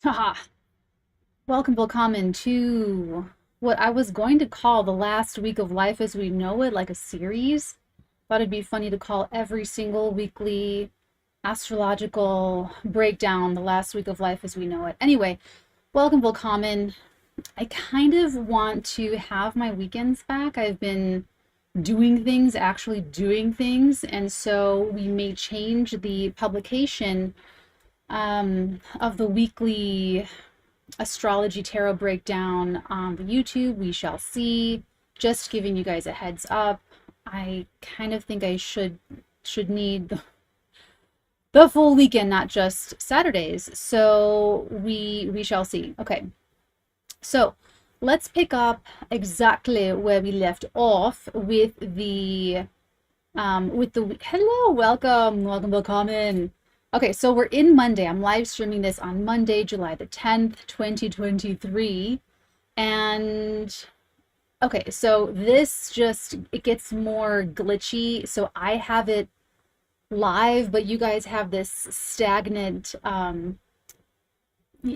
Haha. Welcome, willkommen to what I was going to call the last week of life as we know it, like a series. Thought it'd be funny to call every single weekly astrological breakdown the last week of life as we know it. Anyway, welcome, willkommen. I kind of want to have my weekends back. I've been doing things, actually doing things, and so we may change the publication of the weekly astrology tarot breakdown on the YouTube. We shall see. Just giving you guys a heads up. I kind of think I should need the full weekend, not just Saturdays. So we shall see. Okay. So let's pick up exactly where we left off with the hello, welcome, welcome. Okay, so we're in Monday. I'm live streaming this on Monday, July the 10th, 2023. And okay, so this it gets more glitchy. So I have it live, but you guys have this stagnant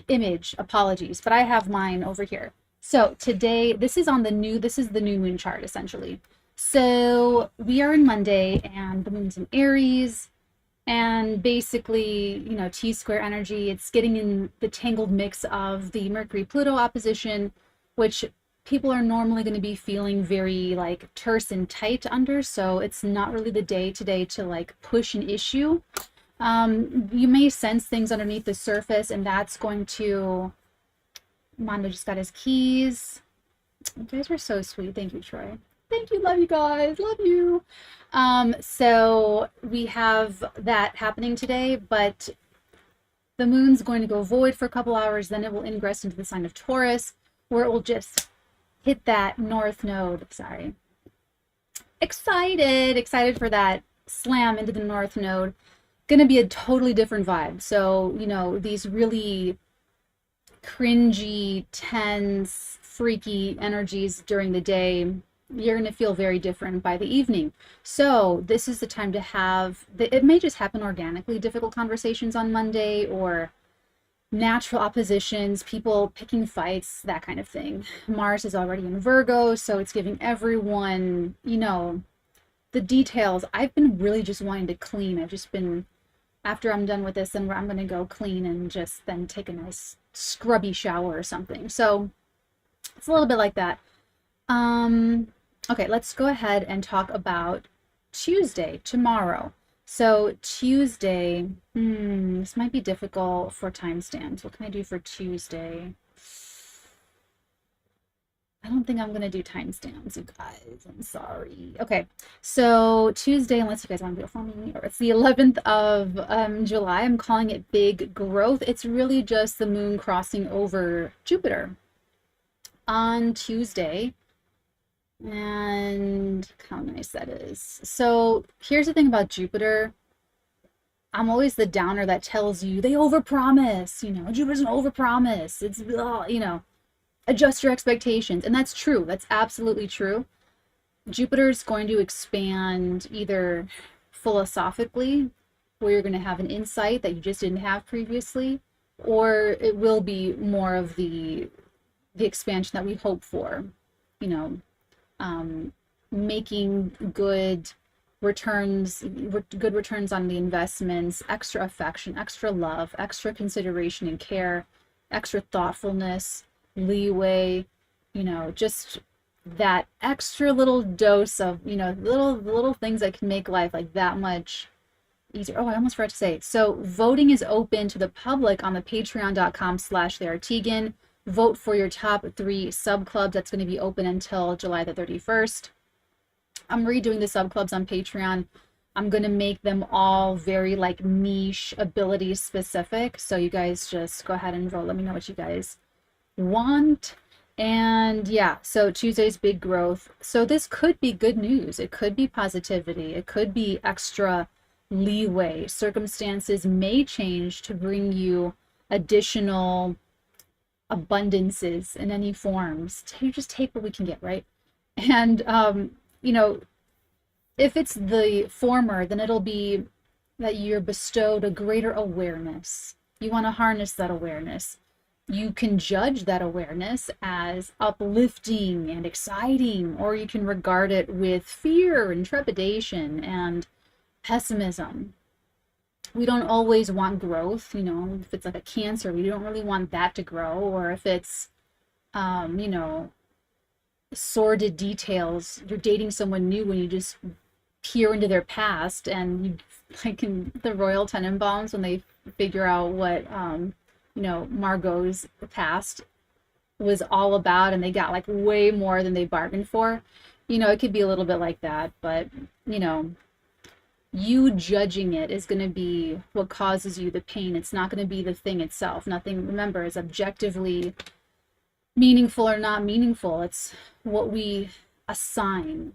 image. Apologies, but I have mine over here. So today, this is the new moon chart essentially. So we are in Monday and the moon's in Aries. And basically, you know, T-square energy, it's getting in the tangled mix of the Mercury-Pluto opposition, which people are normally going to be feeling very like terse and tight under. So it's not really the day today to like push an issue. You may sense things underneath the surface, and that's going to... Mondo just got his keys. You guys are so sweet. Thank you, Troy. Thank you. Love you guys. Love you. So we have that happening today, but the moon's going to go void for a couple hours. Then it will ingress into the sign of Taurus, where it will just hit that north node. Sorry. Excited for that slam into the north node. Gonna be a totally different vibe. So, you know, these really cringy, tense, freaky energies during the day, you're going to feel very different by the evening. So this is the time to have, it may just happen organically, difficult conversations on Monday or natural oppositions, people picking fights, that kind of thing. Mars is already in Virgo, so it's giving everyone, you know, the details. I've been really just wanting to clean. I've just been, after I'm done with this, then I'm going to go clean and just then take a nice scrubby shower or something. So it's a little bit like that. Okay, let's go ahead and talk about Tuesday, tomorrow. So Tuesday, this might be difficult for timestamps. What can I do for Tuesday? I don't think I'm going to do timestamps, you guys. I'm sorry. Okay, so Tuesday, unless you guys want to do it for me, or it's the 11th of July. I'm calling it big growth. It's really just the moon crossing over Jupiter on Tuesday. And how nice that is. So here's the thing about Jupiter. I'm always the downer that tells you they overpromise. You know, Jupiter's an overpromise. It's, you know, adjust your expectations. And that's true. That's absolutely true. Jupiter's going to expand either philosophically, where you're going to have an insight that you just didn't have previously, or it will be more of the expansion that we hope for, you know, making good returns on the investments, extra affection, extra love, extra consideration and care, extra thoughtfulness, leeway, you know, just that extra little dose of, you know, little things that can make life like that much easier. Oh, I almost forgot to say. So voting is open to the public on the patreon.com/thefirstarteagan. Vote for your top 3 sub clubs. That's going to be open until July the 31st. I'm redoing the sub clubs on Patreon. I'm going to make them all very like niche, ability specific. So you guys just go ahead and vote. Let me know what you guys want. And yeah, so Tuesday's big growth. So this could be good news. It could be positivity. It could be extra leeway. Circumstances may change to bring you additional abundances in any forms. You just take what we can get, right? And you know, if it's the former, then it'll be that you're bestowed a greater awareness. You want to harness that awareness. You can judge that awareness as uplifting and exciting, or you can regard it with fear and trepidation and pessimism. We don't always want growth, you know, if it's like a cancer, we don't really want that to grow, or if it's, you know, sordid details, you're dating someone new and you just peer into their past, and you, like in the Royal Tenenbaums, when they figure out what, you know, Margot's past was all about, and they got like way more than they bargained for. You know, it could be a little bit like that, but, you know, you judging it is going to be what causes you the pain. It's not going to be the thing itself. Nothing, remember, is objectively meaningful or not meaningful. It's what we assign,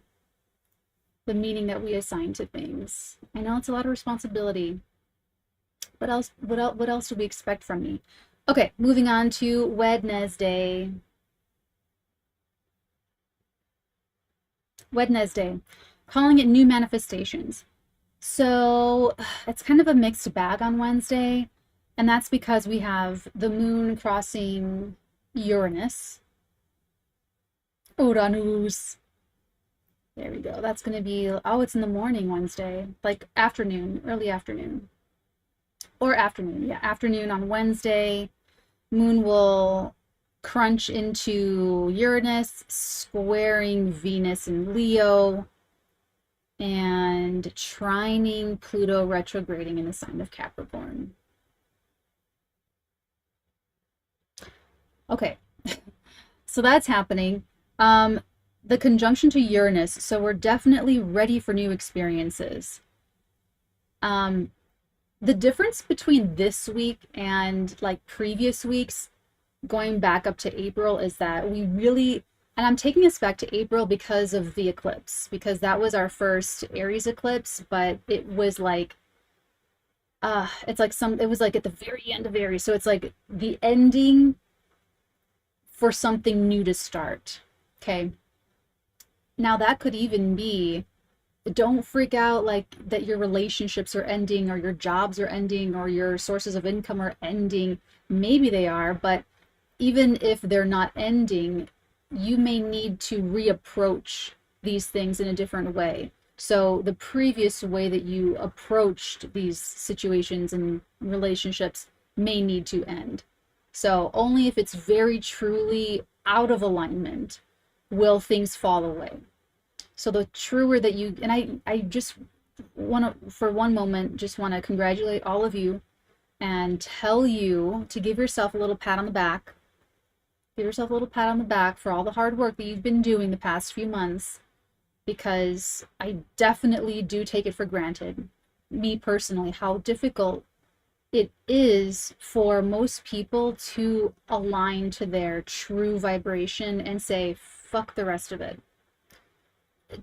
the meaning that we assign to things. I know it's a lot of responsibility. What else do we expect from me? Okay, moving on to Wednesday. Wednesday, calling it new manifestations. So it's kind of a mixed bag on Wednesday, and that's because we have the moon crossing Uranus. Uranus. There we go. That's going to be, oh, it's in the morning Wednesday, like afternoon, early afternoon. Or afternoon, yeah, afternoon on Wednesday. Moon will crunch into Uranus, squaring Venus in Leo, and trining Pluto retrograding in the sign of Capricorn. Okay, so that's happening. The conjunction to Uranus, so we're definitely ready for new experiences. The difference between this week and like previous weeks, going back up to April, is that we really, and I'm taking us back to April because of the eclipse, because that was our first Aries eclipse, but it was like, it's like it was like at the very end of Aries. So it's like the ending for something new to start. Okay. Now that could even be, don't freak out like that your relationships are ending, or your jobs are ending, or your sources of income are ending. Maybe they are, but even if they're not ending, you may need to reapproach these things in a different way. So the previous way that you approached these situations and relationships may need to end. So only if it's very truly out of alignment will things fall away. So the truer that you, and I just want to, for one moment, just want to congratulate all of you and tell you to give yourself a little pat on the back. Give yourself a little pat on the back for all the hard work that you've been doing the past few months, because I definitely do take it for granted, me personally, how difficult it is for most people to align to their true vibration and say, fuck the rest of it.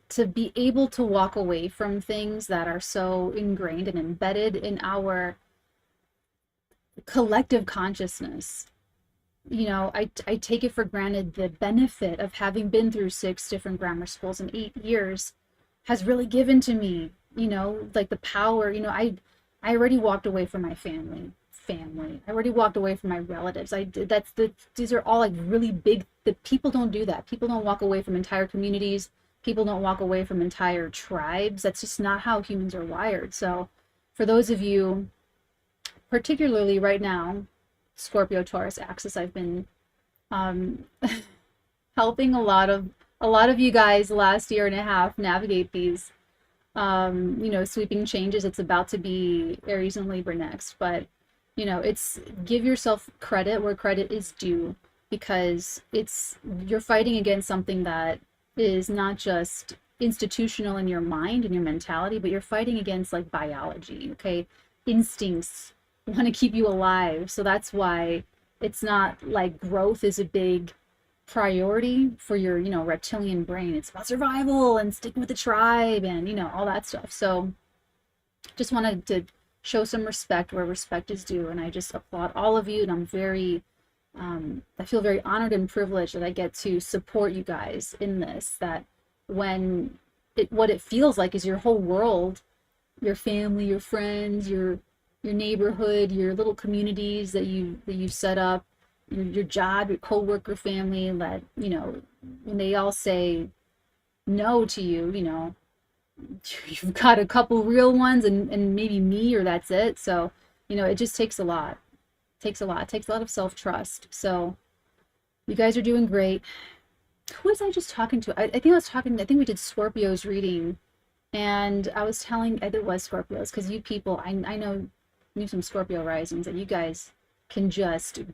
To be able to walk away from things that are so ingrained and embedded in our collective consciousness. You know, I take it for granted. The benefit of having been through 6 different grammar schools in 8 years has really given to me, you know, like the power. You know, I already walked away from my family. I already walked away from my relatives. These are all like really big, that people don't do that. People don't walk away from entire communities. People don't walk away from entire tribes. That's just not how humans are wired. So for those of you, particularly right now, Scorpio Taurus axis, I've been helping a lot of you guys last year and a half navigate these you know, sweeping changes. It's about to be Aries and Libra next, but you know, it's, give yourself credit where credit is due, because you're fighting against something that is not just institutional in your mind and your mentality, but you're fighting against like biology. Okay, instincts want to keep you alive. So that's why it's not like growth is a big priority for your, you know, reptilian brain. It's about survival and sticking with the tribe and, you know, all that stuff. So just wanted to show some respect where respect is due, and I just applaud all of you, and I'm very I feel very honored and privileged that I get to support you guys in this, that when what it feels like is your whole world, your family, your friends, your neighborhood, your little communities that you set up, your job, your coworker family, that, you know, when they all say no to you, you know, you've got a couple real ones and maybe me, or that's it. So, you know, it just takes a lot. It takes a lot. It takes a lot of self-trust. So you guys are doing great. Who was I just talking to? I think I think we did Scorpio's reading, and I was telling, I think it was Scorpios, because you people, I know you some Scorpio risings, that you guys can just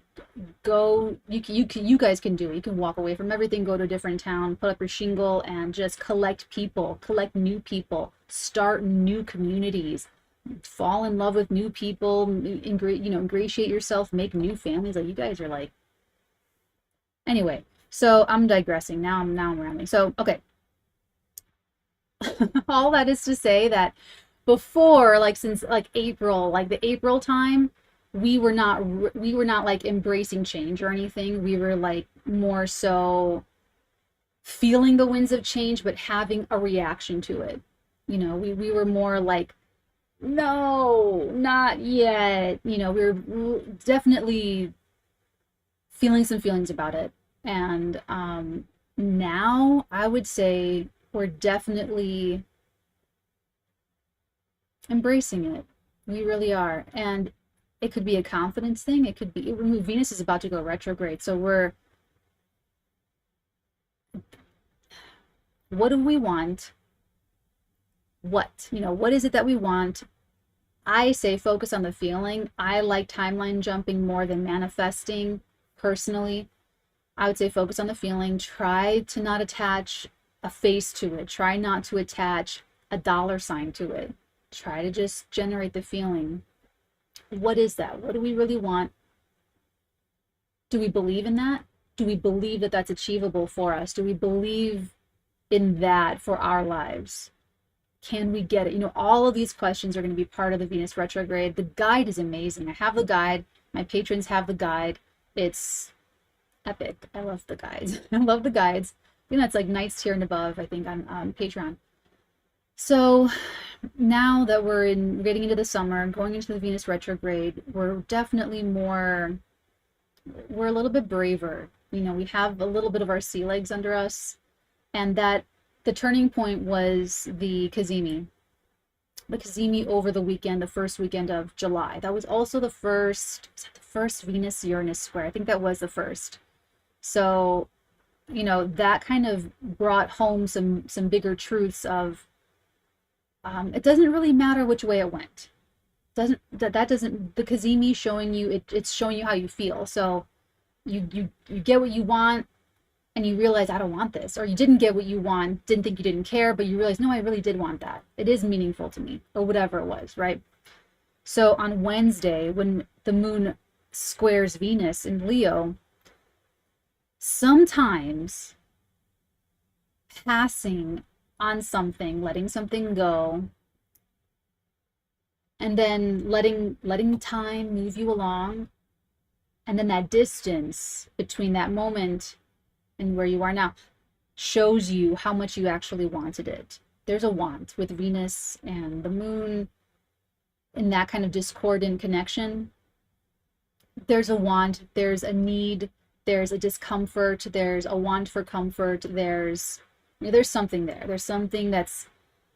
go, you guys can do it. You can walk away from everything, go to a different town, put up your shingle, and just collect people, collect new people, start new communities, fall in love with new people, you know, ingratiate yourself, make new families. Like, you guys are like, anyway. So I'm digressing now. I'm rambling. So okay, all that is to say that before, like, since like April, like the April time, we were not like embracing change or anything. We were like more so feeling the winds of change, but having a reaction to it. You know, we were more like, no, not yet. You know, we were definitely feeling some feelings about it. And now I would say we're definitely embracing it. We really are. And it could be a confidence thing. It could be, Venus is about to go retrograde. So what do we want? What is it that we want? I say focus on the feeling. I like timeline jumping more than manifesting personally. I would say focus on the feeling. Try to not attach a face to it. Try not to attach a dollar sign to it. Try to just generate the feeling. What is that? What do we really want? Do we believe in that? Do we believe that that's achievable for us? Do we believe in that for our lives? Can we get it? You know, all of these questions are going to be part of the Venus retrograde. The guide is amazing. I have the guide. My patrons have the guide. It's epic. I love the guides. I love the guides. You know, it's like Knights Tier and above, I think, on Patreon. So now that we're getting into the summer, going into the Venus retrograde, we're definitely we're a little bit braver. You know, we have a little bit of our sea legs under us, and that the turning point was the 𝚃𝚑𝚎𝚎 over the weekend, the first weekend of July. That was also the first Venus Uranus square. I think that was the first. So, you know, that kind of brought home some bigger truths of, it doesn't really matter which way it went. The 𝚃𝚎𝚎 showing you, it's showing you how you feel. So you get what you want, and you realize, I don't want this. Or you didn't get what you want, didn't think you didn't care, but you realize, no, I really did want that. It is meaningful to me, or whatever it was, right? So on Wednesday, when the moon squares Venus in Leo, sometimes passing on something, letting something go, and then letting time move you along, and then that distance between that moment and where you are now shows you how much you actually wanted it. There's a want with Venus and the moon in that kind of discordant connection. There's a want, there's a need, there's a discomfort, there's a want for comfort, there's something there. There's something that's,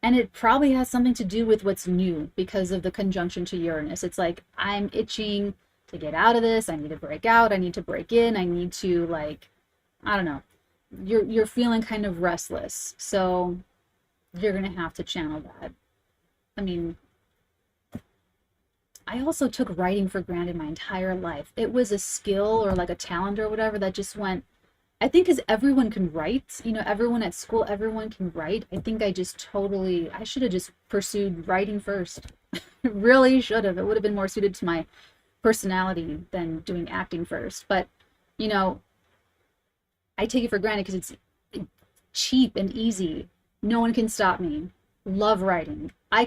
and it probably has something to do with what's new because of the conjunction to Uranus. It's like, I'm itching to get out of this. I need to break out. I need to break in. I need to, like, I don't know. You're feeling kind of restless. So you're going to have to channel that. I mean, I also took writing for granted my entire life. It was a skill or like a talent or whatever that just went, I think, because everyone can write, you know, everyone at school, everyone can write. I think I should have just pursued writing first. Really should have. It would have been more suited to my personality than doing acting first. But, you know, I take it for granted because it's cheap and easy. No one can stop me. Love writing. I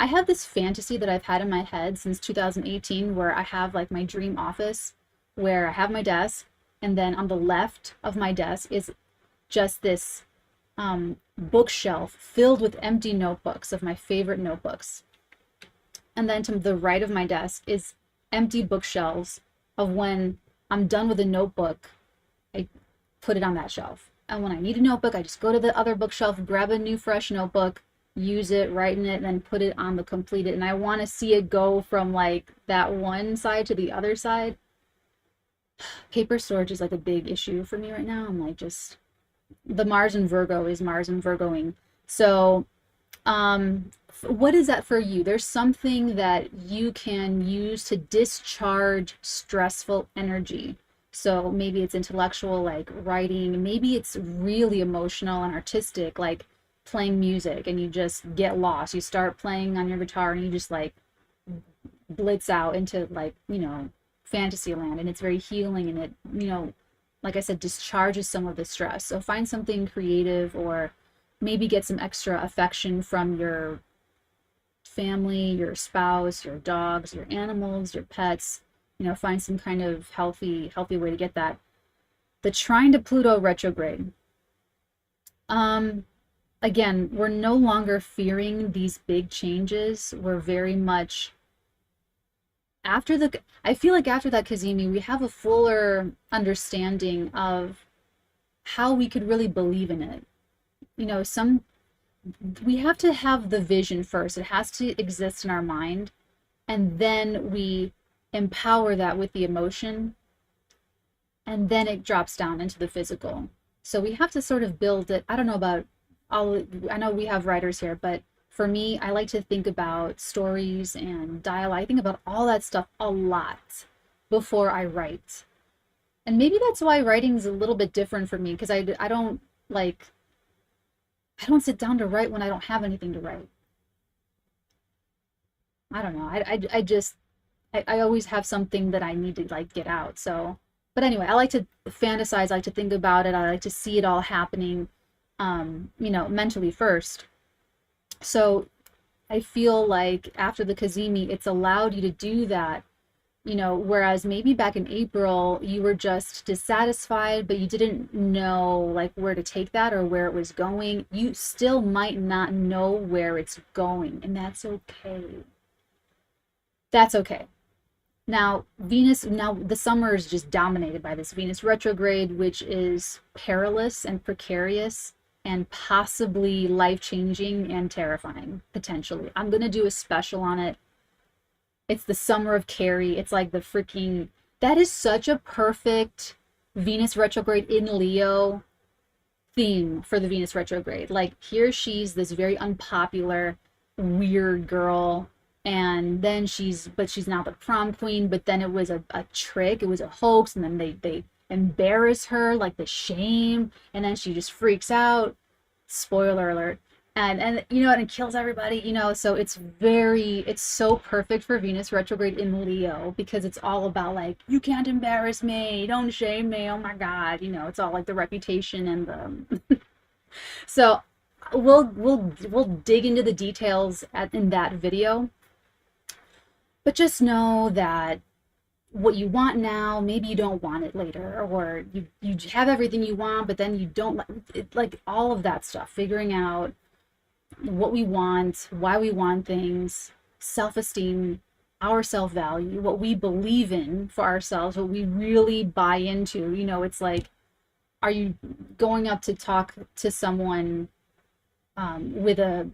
have this fantasy that I've had in my head since 2018 where I have like my dream office where I have my desk, and then on the left of my desk is just this bookshelf filled with empty notebooks of my favorite notebooks. And then to the right of my desk is empty bookshelves of when I'm done with a notebook, I put it on that shelf. And when I need a notebook, I just go to the other bookshelf, grab a new fresh notebook, use it, write in it, and then put it on the completed. And I want to see it go from like that one side to the other side. Paper storage is like a big issue for me right now. I'm like, just the Mars in Virgo is Mars in Virgoing. So what is that for you? There's something that you can use to discharge stressful energy. So maybe it's intellectual, like writing. Maybe it's really emotional and artistic, like playing music, and you just get lost. You start playing on your guitar and you just like blitz out into, like, you know, fantasy land, and it's very healing, and it, you know, like I said, discharges some of the stress. So find something creative, or maybe get some extra affection from your family, your spouse, your dogs, your animals, your pets. You know, find some kind of healthy way to get that. The trine to Pluto retrograde. Again, we're no longer fearing these big changes. We're very much after the, I feel like after that 𝚑𝚕𝚗𝚕, we have a fuller understanding of how we could really believe in it. You know, we have to have the vision first. It has to exist in our mind, and then we empower that with the emotion, and then it drops down into the physical. So we have to sort of build it. I don't know about I know we have writers here, but for me, I like to think about stories and dialogue. I think about all that stuff a lot before I write. And maybe that's why writing is a little bit different for me, because I don't sit down to write when I don't have anything to write. I don't know. I always have something that I need to like get out. So, but anyway, I like to fantasize, I like to think about it. I like to see it all happening, you know, mentally first. So I feel like after the 𝚑𝚕𝚗𝚕, it's allowed you to do that, you know, whereas maybe back in April, you were just dissatisfied, but you didn't know like where to take that or where it was going. You still might not know where it's going, and that's okay. That's okay. Now, now the summer is just dominated by this Venus retrograde, which is perilous and precarious and possibly life-changing and terrifying, potentially. I'm going to do a special on it. It's the summer of Carrie. It's like the freaking, that is such a perfect Venus retrograde in Leo theme for the Venus retrograde. Like, here she's this very unpopular, weird girl, and then she's now the prom queen, but then it was a trick, it was a hoax, and then they embarrass her, like the shame, and then she just freaks out, spoiler alert, and you know, and it kills everybody, you know. So it's so perfect for Venus retrograde in Leo, because it's all about like, you can't embarrass me, don't shame me, oh my god, you know, it's all like the reputation and the so we'll dig into the details in that video. But just know that what you want now, maybe you don't want it later, or you have everything you want, but then you don't like all of that stuff, figuring out what we want, why we want things, self-esteem, our self-value, what we believe in for ourselves, what we really buy into. You know, it's like, are you going up to talk to someone with a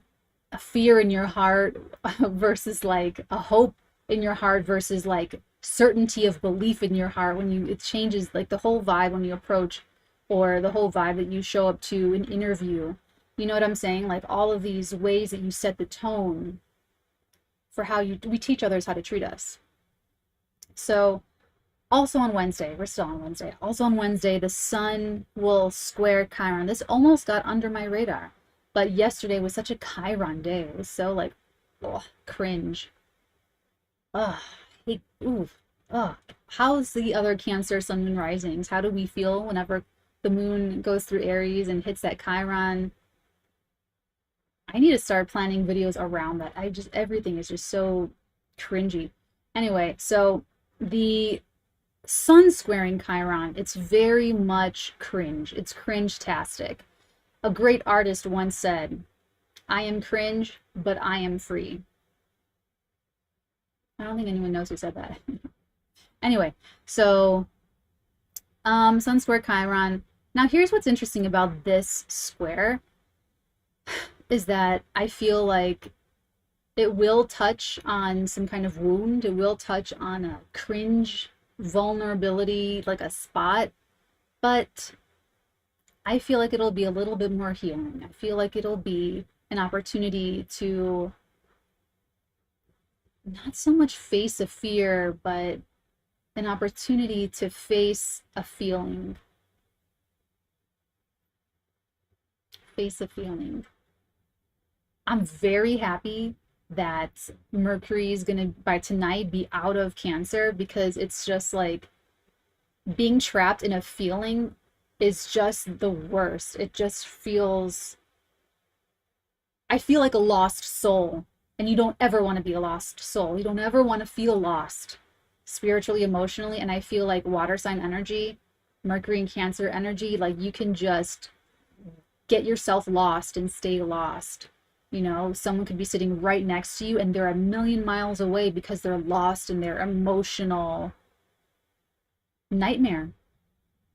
fear in your heart versus like a hope in your heart versus like certainty of belief in your heart? When it changes like the whole vibe when you approach, or the whole vibe that you show up to an interview. You know what I'm saying? Like all of these ways that you set the tone for how we teach others how to treat us. So also on Wednesday, we're still on Wednesday, also on Wednesday, the sun will square Chiron. This almost got under my radar, but yesterday was such a Chiron day. It was so like, oh, cringe. How's the other Cancer sun moon risings? How do we feel whenever the moon goes through Aries and hits that Chiron? I need to start planning videos around that. Everything is just so cringy. Anyway, so the sun squaring Chiron, it's very much cringe. It's cringe-tastic. A great artist once said, "I am cringe, but I am free." I don't think anyone knows who said that. Anyway, so Sun square Chiron. Now, here's what's interesting about this square is that I feel like it will touch on some kind of wound. It will touch on a cringe, vulnerability, like a spot, but I feel like it'll be a little bit more healing. I feel like it'll be an opportunity to not so much face a fear, but an opportunity to face a feeling. Face a feeling. I'm very happy that Mercury is going to, by tonight, be out of Cancer, because it's just like being trapped in a feeling is just the worst. It just feels, I feel like a lost soul, and you don't ever want to be a lost soul. You don't ever want to feel lost spiritually, emotionally. And I feel like water sign energy, Mercury and Cancer energy, like you can just get yourself lost and stay lost. You know, someone could be sitting right next to you and they're a million miles away because they're lost in their emotional nightmare.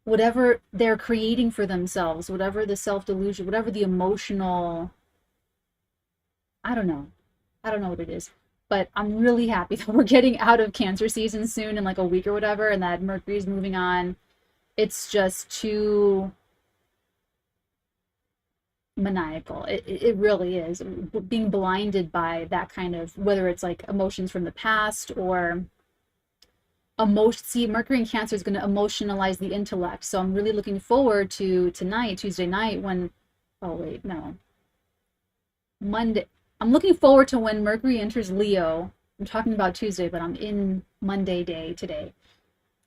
Whatever they're creating for themselves, whatever the self-delusion, whatever the emotional, I don't know. I don't know what it is. But I'm really happy that we're getting out of Cancer season soon, in like a week or whatever, and that Mercury's moving on. It's just too maniacal. It really is. Being blinded by that kind of, whether it's like emotions from the past or emotion. See, Mercury in Cancer is going to emotionalize the intellect. So I'm really looking forward to tonight, Tuesday night, when, oh wait, no. Monday. I'm looking forward to when Mercury enters Leo. I'm talking about Tuesday, but I'm in Monday day today.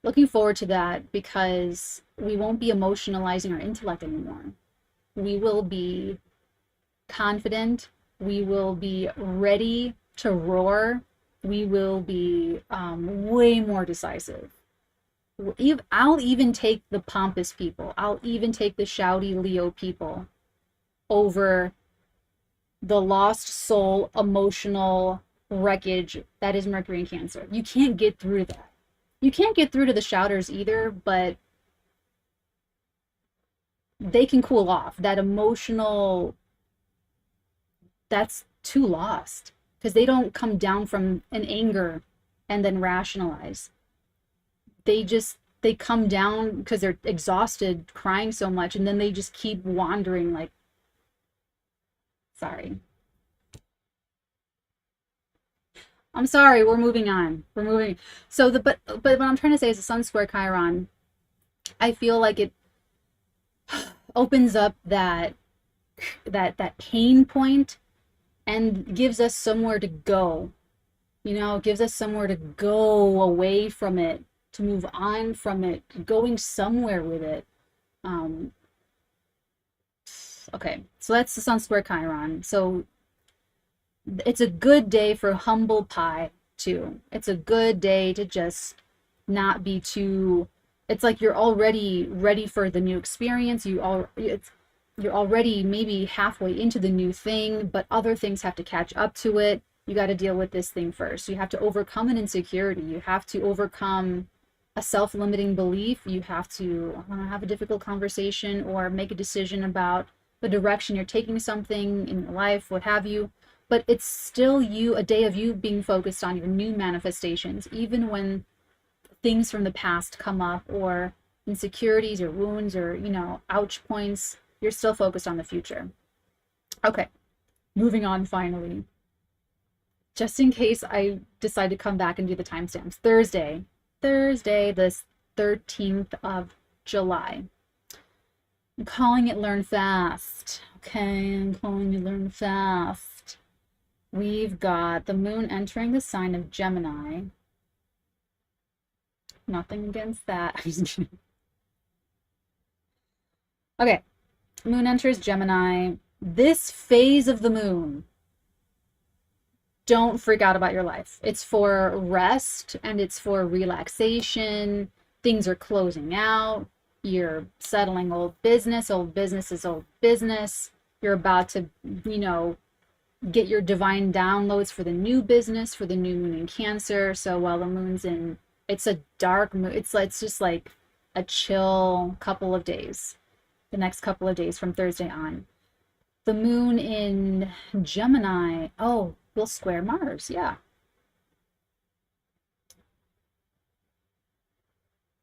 Looking forward to that because we won't be emotionalizing our intellect anymore. We will be confident. We will be ready to roar. We will be way more decisive. I'll even take the pompous people. I'll even take the shouty Leo people over the lost soul, emotional wreckage that is Mercury in Cancer. You can't get through to that. You can't get through to the shouters either, but they can cool off. That emotional, that's too lost, because they don't come down from an anger and then rationalize. They come down because they're exhausted, crying so much, and then they just keep wandering like, sorry. I'm sorry, we're moving on. We're moving. So but what I'm trying to say is the Sun square Chiron, I feel like it opens up that pain point and gives us somewhere to go. You know, gives us somewhere to go away from it, to move on from it, going somewhere with it. Okay, so that's the Sun square Chiron. So it's a good day for humble pie too. It's a good day to just not be too, it's like you're already ready for the new experience. You're already maybe halfway into the new thing, but other things have to catch up to it. You got to deal with this thing first. You have to overcome an insecurity. You have to overcome a self-limiting belief. You have to have a difficult conversation or make a decision about the direction you're taking something in your life, what have you. But it's still a day of you being focused on your new manifestations, even when things from the past come up, or insecurities or wounds or, ouch points. You're still focused on the future. Okay, moving on finally. Just in case I decide to come back and do the timestamps. Thursday, the 13th of July. I'm calling it Learn Fast. Okay, I'm calling it Learn Fast. We've got the moon entering the sign of Gemini. Nothing against that. Okay, moon enters Gemini. This phase of the moon, don't freak out about your life. It's for rest and it's for relaxation. Things are closing out. You're settling old business. Old business is old business. You're about to, get your divine downloads for the new business, for the new moon in Cancer. So while the moon's in, it's a dark moon. It's just like a chill couple of days, the next couple of days from Thursday on. The moon in Gemini, oh, will square Mars, yeah.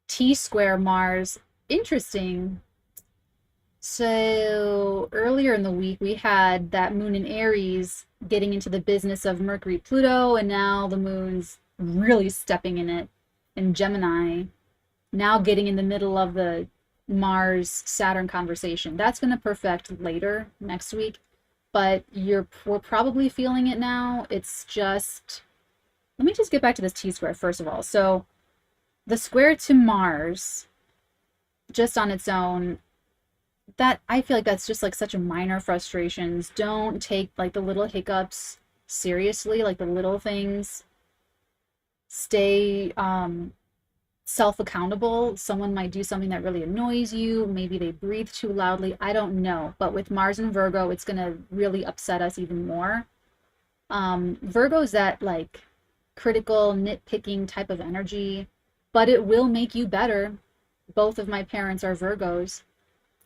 T square Mars, interesting. So earlier in the week, we had that moon in Aries getting into the business of Mercury, Pluto, and now the moon's really stepping in it in Gemini, now getting in the middle of the Mars Saturn conversation. That's going to perfect later next week, but we're probably feeling it now. It's just, let me just get back to this T square first of all. So the square to Mars, just on its own, that I feel like that's just like such a minor frustrations. Don't take like the little hiccups seriously, like the little things. Stay self-accountable. Someone might do something that really annoys you. Maybe they breathe too loudly. I don't know. But with Mars and Virgo, it's going to really upset us even more. Virgo is that like critical, nitpicking type of energy, but it will make you better. Both of my parents are Virgos.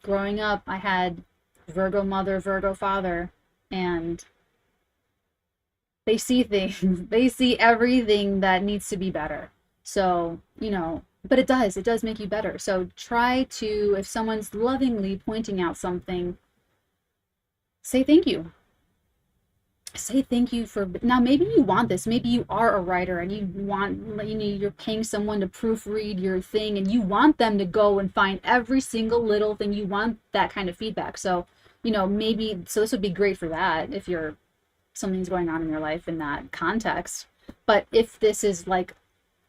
Growing up, I had Virgo mother, Virgo father, and they see things. They see everything that needs to be better. So, but it does make you better. So try to, if someone's lovingly pointing out something, say thank you. Say thank you for, now maybe you want this. Maybe you are a writer and you want, you're paying someone to proofread your thing and you want them to go and find every single little thing. You want that kind of feedback. So, maybe, so this would be great for that if something's going on in your life in that context. But if this is like,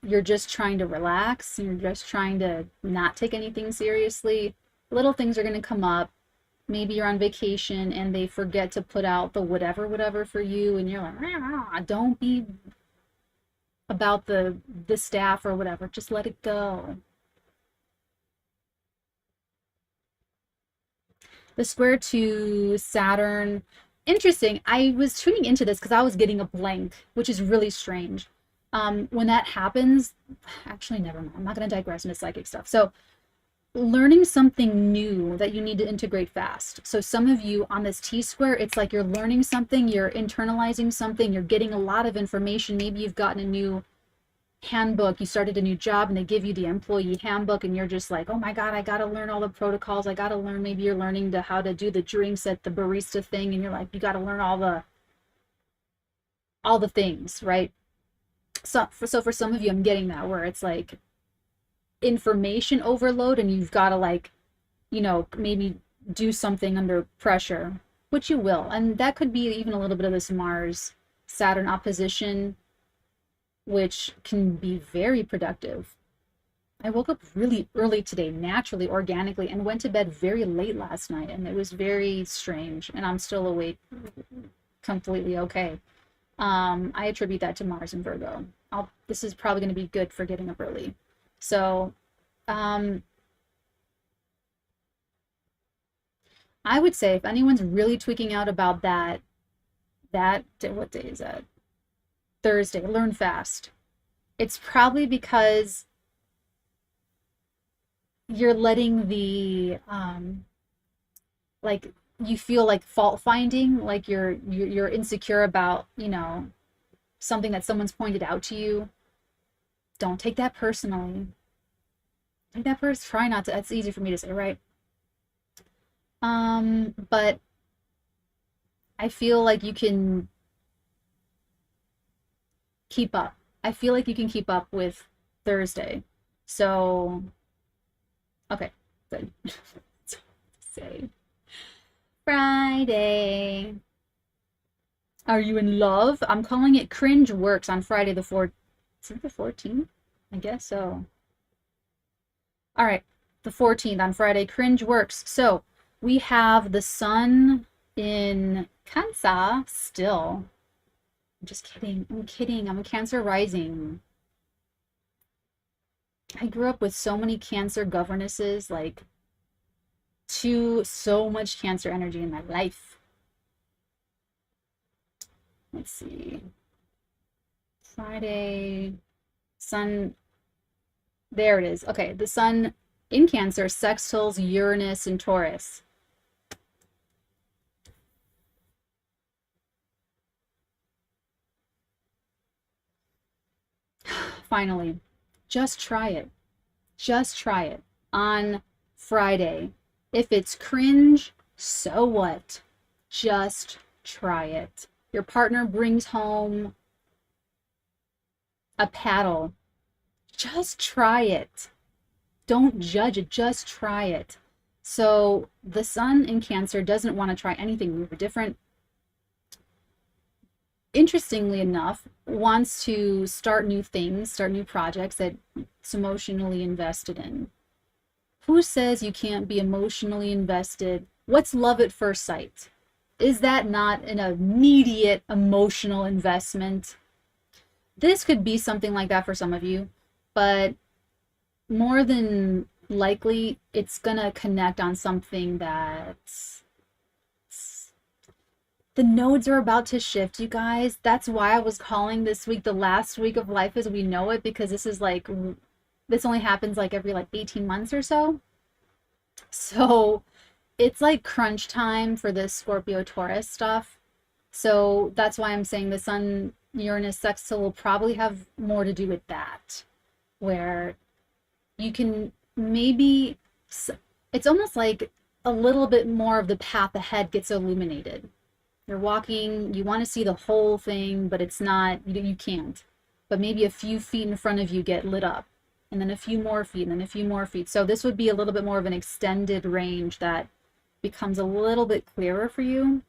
you're just trying to relax and you're just trying to not take anything seriously, little things are going to come up. Maybe you're on vacation and they forget to put out the whatever for you, and you're like, don't be about the staff or whatever. Just let it go. The square to Saturn, interesting. I was tuning into this because I was getting a blank, which is really strange. When that happens, actually, never mind. I'm not going to digress into psychic stuff. So learning something new that you need to integrate fast. So some of you on this T square, it's like you're learning something, you're internalizing something, you're getting a lot of information. Maybe you've gotten a new handbook, you started a new job and they give you the employee handbook and you're just like, oh my God, I got to learn all the protocols. I got to learn, maybe you're learning how to do the drinks at the barista thing and you're like, you got to learn all the things, right? So for some of you, I'm getting that where it's like information overload and you've got to like, maybe do something under pressure, which you will. And that could be even a little bit of this Mars Saturn opposition, which can be very productive. I woke up really early today, naturally, organically, and went to bed very late last night, and it was very strange, and I'm still awake, completely okay. I attribute that to Mars and Virgo. This is probably going to be good for getting up early. So, I would say if anyone's really tweaking out about that, what day is that? Thursday, learn fast. It's probably because you're letting the, like, you feel like fault finding, like you're insecure about, something that someone's pointed out to you. Don't take that personally. Take that person, try not to, that's easy for me to say, right? But I feel like you can keep up. I feel like you can keep up with Thursday. So, okay, good. Say Friday. Are you in love? I'm calling it cringe works on Friday the 4th. Is it the 14th? I guess so. All right, the 14th on Friday, cringe works. So we have the sun in Cancer still. I'm just kidding. I'm kidding. I'm a Cancer rising. I grew up with so many Cancer governesses, like so much Cancer energy in my life. Let's see. Friday, sun, there it is. Okay, the sun in Cancer, sextiles Uranus and Taurus. Finally, just try it. Just try it on Friday. If it's cringe, so what? Just try it. Your partner brings home a paddle. Just try it. Don't judge it, just try it. So the sun in Cancer doesn't want to try anything new or different. Interestingly enough, wants to start new things, start new projects that it's emotionally invested in. Who says you can't be emotionally invested? What's love at first sight? Is that not an immediate emotional investment? This could be something like that for some of you, but more than likely, it's gonna connect on something that's the nodes are about to shift, you guys. That's why I was calling this week the last week of life as we know it, because this is like, this only happens like every like 18 months or so. So it's like crunch time for this Scorpio Taurus stuff. So that's why I'm saying the Sun Uranus sextile will probably have more to do with that, where you can maybe, it's almost like a little bit more of the path ahead gets illuminated. You're walking, you want to see the whole thing, but it's not, you can't. But maybe a few feet in front of you get lit up, and then a few more feet, and then a few more feet. So this would be a little bit more of an extended range that becomes a little bit clearer for you.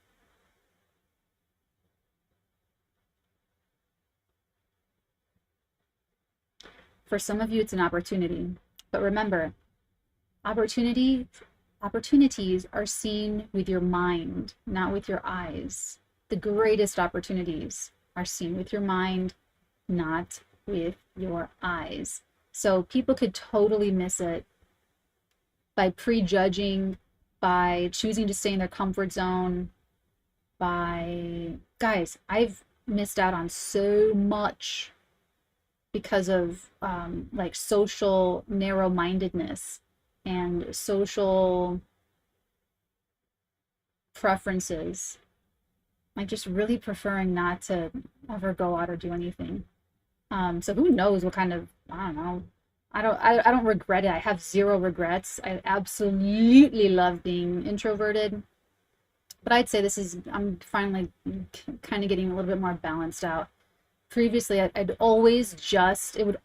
For some of you, it's an opportunity. But remember, opportunities are seen with your mind, not with your eyes. The greatest opportunities are seen with your mind, not with your eyes. So people could totally miss it by prejudging, by choosing to stay in their comfort zone, guys, I've missed out on so much because of like social narrow-mindedness and social preferences, like just really preferring not to ever go out or do anything. So who knows what kind of, I don't know. I don't regret it. I have zero regrets. I absolutely love being introverted. But I'd say this is, I'm finally kind of getting a little bit more balanced out. Previously, I'd always just, it would,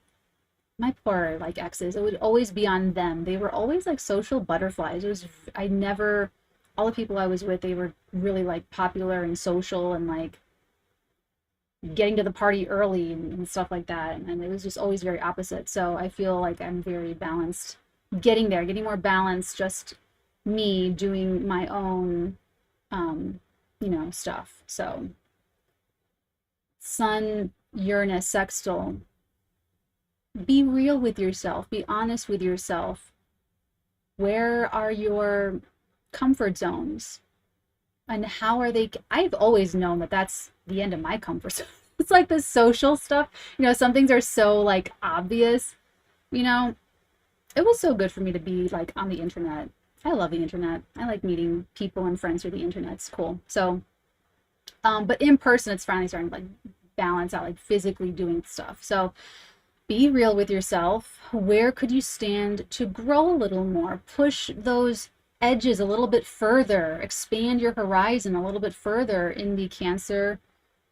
my poor like exes, it would always be on them. They were always like social butterflies. It was, I never, all the people I was with, they were really like popular and social and like getting to the party early and stuff like that. And it was just always very opposite. So I feel like I'm very balanced, getting there, getting more balanced, just me doing my own, you know, stuff. So Sun Uranus sextile, be real with yourself, be honest with yourself. Where are your comfort zones and how are they? I've always known that that's the end of my comfort zone. It's like the social stuff, you know, some things are so like obvious, you know. It was so good for me to be like on the internet. I love the internet. I like meeting people and friends through the internet. It's cool. So but in person, it's finally starting to like balance out, like physically doing stuff. So be real with yourself. Where could you stand to grow a little more? Push those edges a little bit further. Expand your horizon a little bit further in the Cancer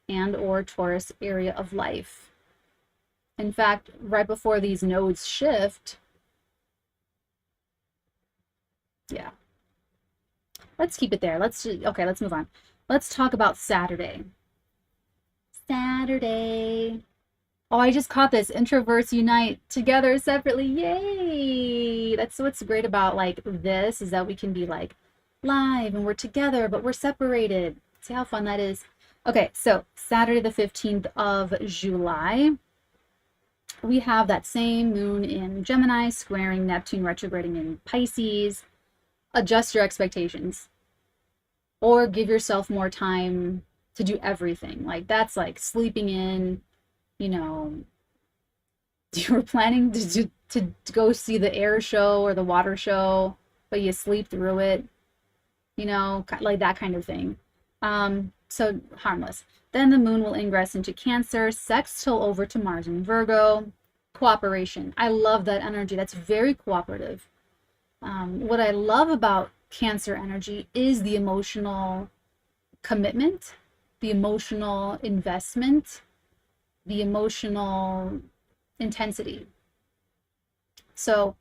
and or Taurus area of life. In fact, right before these nodes shift, yeah. Let's keep it there. Let's move on. Let's talk about Saturday. Saturday. Oh, I just caught this. Introverts unite together separately. Yay! That's what's great about like this, is that we can be like live and we're together, but we're separated. See how fun that is? Okay, so Saturday the 15th of July, we have that same moon in Gemini squaring Neptune retrograding in Pisces. Adjust your expectations or give yourself more time to do everything. Like that's like sleeping in, you know, you were planning to to go see the air show or the water show, but you sleep through it, you know, like that kind of thing. So harmless. Then the moon will ingress into Cancer, sextile over to Mars in Virgo. Cooperation. I love that energy. That's very cooperative. What I love about Cancer energy is the emotional commitment, the emotional investment, the emotional intensity. So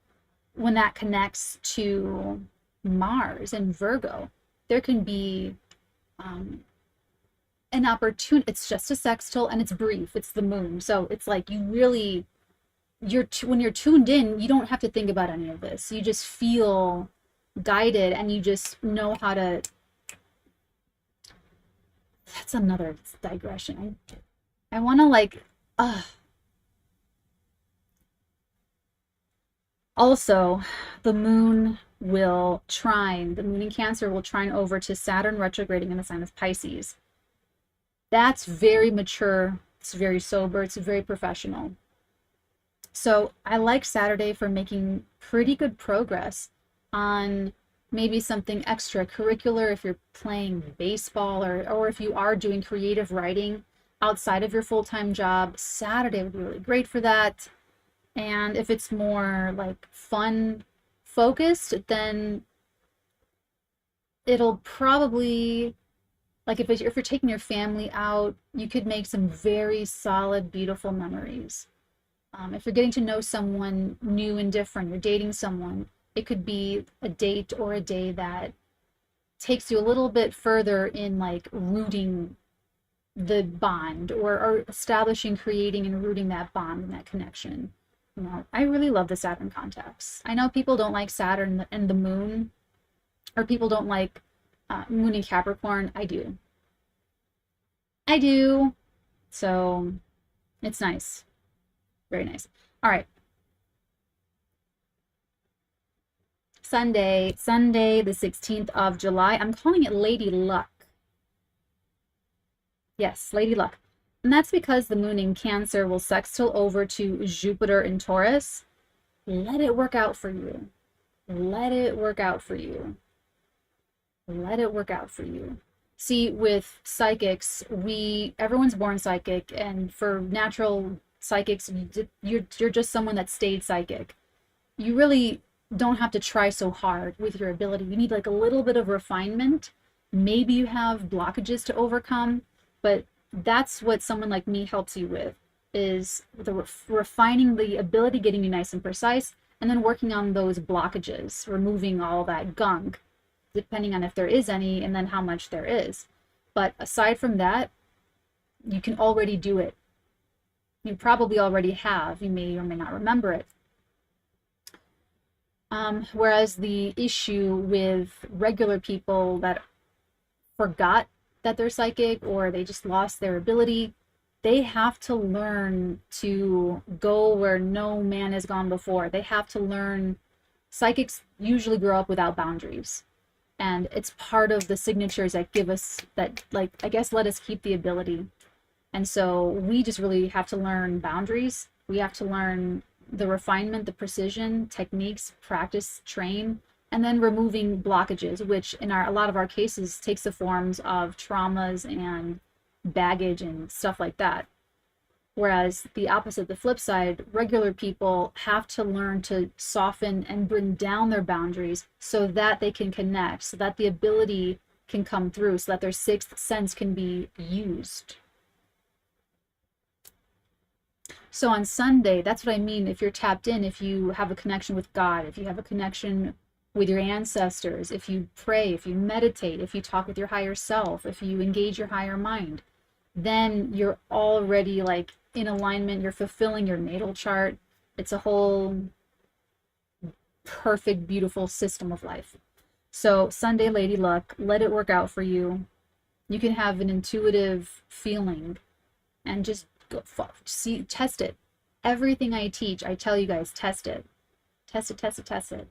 when that connects to Mars and Virgo, there can be an opportunity. It's just a sextile and it's brief. It's the moon. So it's like you really, when you're tuned in, you don't have to think about any of this. You just feel guided and you just know how to. That's another digression. I want to like, also, the moon will trine, the moon in Cancer will trine over to Saturn retrograding in the sign of Pisces. That's very mature, it's very sober, it's very professional. So I like Saturday for making pretty good progress on maybe something extracurricular if you're playing baseball or if you are doing creative writing outside of your full-time job. Saturday would be really great for that. And if it's more like fun focused, then it'll probably, like if you're taking your family out, you could make some very solid, beautiful memories. If you're getting to know someone new and different, you're dating someone, it could be a date or a day that takes you a little bit further in like rooting the bond or establishing, creating and rooting that bond and that connection. You know, I really love the Saturn contacts. I know people don't like Saturn and the moon, or people don't like moon in Capricorn. I do. I do. So it's nice. Very nice. All right. Sunday, the 16th of July. I'm calling it Lady Luck. Yes, Lady Luck. And that's because the moon in Cancer will sextile over to Jupiter in Taurus. Let it work out for you. Let it work out for you. Let it work out for you. See, with psychics, everyone's born psychic, and for natural psychics, you're just someone that stayed psychic. You really don't have to try so hard with your ability. You need like a little bit of refinement. Maybe you have blockages to overcome, but that's what someone like me helps you with, is the refining the ability, getting you nice and precise, and then working on those blockages, removing all that gunk, depending on if there is any and then how much there is. But aside from that, you can already do it. You probably already have. You may or may not remember it. Whereas the issue with regular people that forgot that they're psychic or they just lost their ability, they have to learn to go where no man has gone before. They have to learn. Psychics usually grow up without boundaries, and it's part of the signatures that give us that, like, I guess, let us keep the ability. And so we just really have to learn boundaries. We have to learn the refinement, the precision, techniques, practice, train, and then removing blockages, which in a lot of our cases takes the forms of traumas and baggage and stuff like that. Whereas the opposite, the flip side, regular people have to learn to soften and bring down their boundaries so that they can connect, so that the ability can come through, so that their sixth sense can be used. So on Sunday, that's what I mean. If you're tapped in, if you have a connection with God, if you have a connection with your ancestors, if you pray, if you meditate, if you talk with your higher self, if you engage your higher mind, then you're already like in alignment. You're fulfilling your natal chart. It's a whole perfect, beautiful system of life. So Sunday, Lady Luck, let it work out for you. You can have an intuitive feeling and just go see, test it. Everything I teach, I tell you guys, test it. Test it, test it, test it.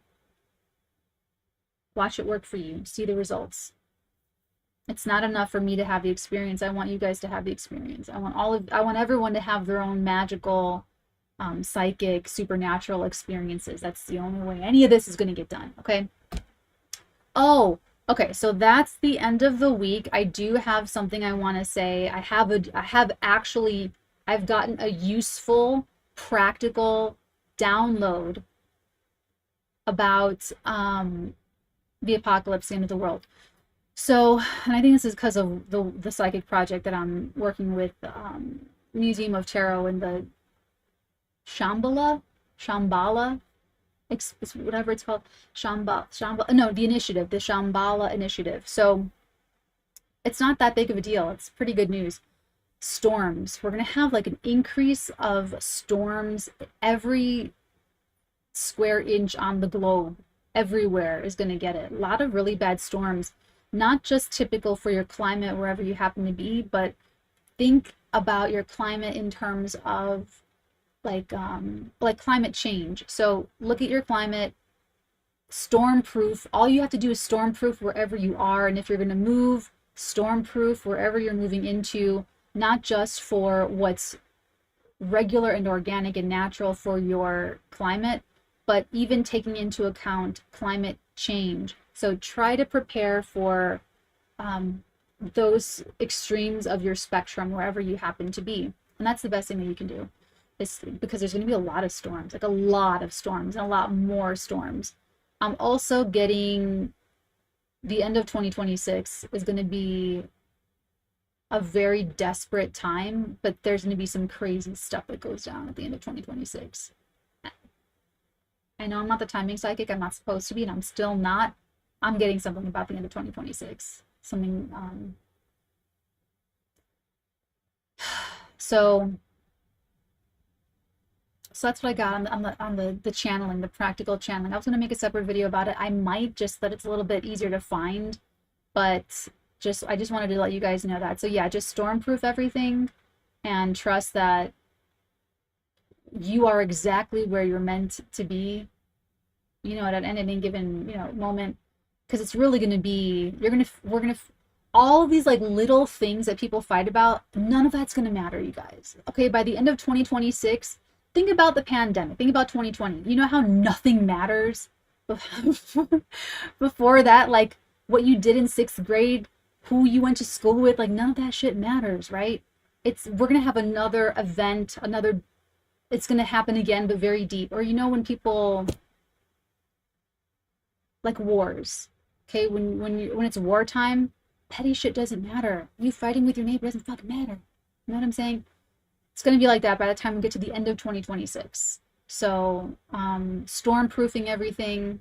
Watch it work for you. See the results. It's not enough for me to have the experience. I want you guys to have the experience. I want everyone to have their own magical psychic, supernatural experiences. That's the only way any of this is going to get done. Okay. Oh, okay. So that's the end of the week. I do have something I want to say. I've gotten a useful, practical download about the apocalypse, the end of the world. So, and I think this is because of the psychic project that I'm working with, Museum of Tarot and the Shambhala, whatever it's called, no, the initiative, the Shambhala initiative. So it's not that big of a deal. It's pretty good news. Storms. We're going to have like an increase of storms. Every square inch on the globe, everywhere is going to get it. A lot of really bad storms, not just typical for your climate wherever you happen to be, but think about your climate in terms of like climate change. So look at your climate, storm-proof. All you have to do is storm-proof wherever you are, and if you're going to move, storm-proof wherever you're moving into, not just for what's regular and organic and natural for your climate, but even taking into account climate change. So try to prepare for those extremes of your spectrum wherever you happen to be. And that's the best thing that you can do, is because there's going to be a lot of storms, like a lot of storms and a lot more storms. I'm also getting the end of 2026 is going to be a very desperate time, but there's going to be some crazy stuff that goes down at the end of 2026. I know I'm not the timing psychic, I'm not supposed to be, and I'm still not. I'm getting something about the end of 2026. Something, so that's what I got on the channeling, the practical channeling. I was going to make a separate video about it. I might, just that it's a little bit easier to find, but I just wanted to let you guys know that. So yeah, just stormproof everything and trust that you are exactly where you're meant to be, you know, at any given, you know, moment, because it's really going to be, we're going to, all of these like little things that people fight about, none of that's going to matter, you guys. Okay, by the end of 2026, think about the pandemic, think about 2020. You know how nothing matters before that, like what you did in 6th grade, who you went to school with, like none of that shit matters, right? We're going to have another event, it's going to happen again, but very deep. Or, you know, when people, like wars, okay, when it's wartime, petty shit doesn't matter. You fighting with your neighbor doesn't fucking matter. You know what I'm saying? It's going to be like that by the time we get to the end of 2026. So, stormproofing everything,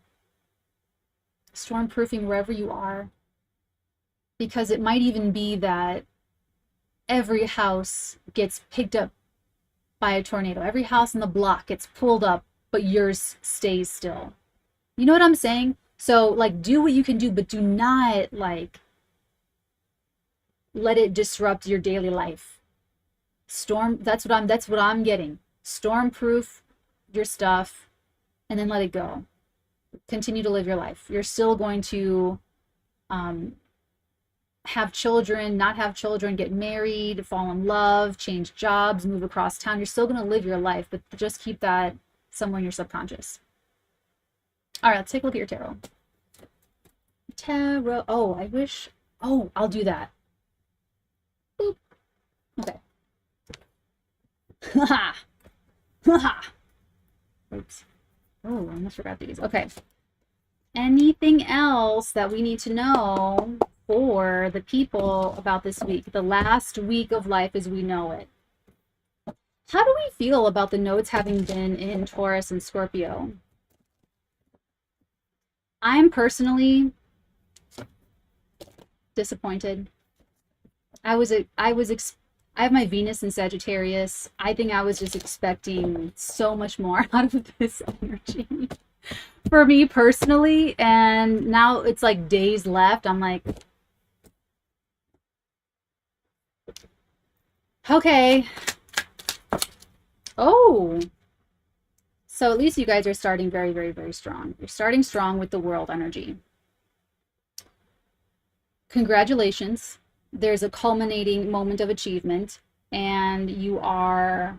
stormproofing wherever you are, because it might even be that every house gets picked up by a tornado. Every house in the block gets pulled up, but yours stays still. You know what I'm saying? So like, do what you can do, but do not like let it disrupt your daily life. That's what I'm getting. Stormproof your stuff and then let it go. Continue to live your life. You're still going to have children, not have children, get married, fall in love, change jobs, move across town. You're still going to live your life, but just keep that somewhere in your subconscious. All right, let's take a look at your tarot. Tarot. Oh, I wish. Oh, I'll do that. Boop. Okay. Haha. Haha. Oops. Oh, I almost forgot these. Okay. Anything else that we need to know for the people about this week, the last week of life as we know it? How do we feel about the nodes having been in Taurus and Scorpio? I'm personally disappointed. I have my Venus in Sagittarius. I think I was just expecting so much more out of this energy for me personally, and now it's like days left. I'm like, okay. Oh, so at least you guys are starting very, very, very strong. You're starting strong with the world energy. Congratulations. There's a culminating moment of achievement, and you are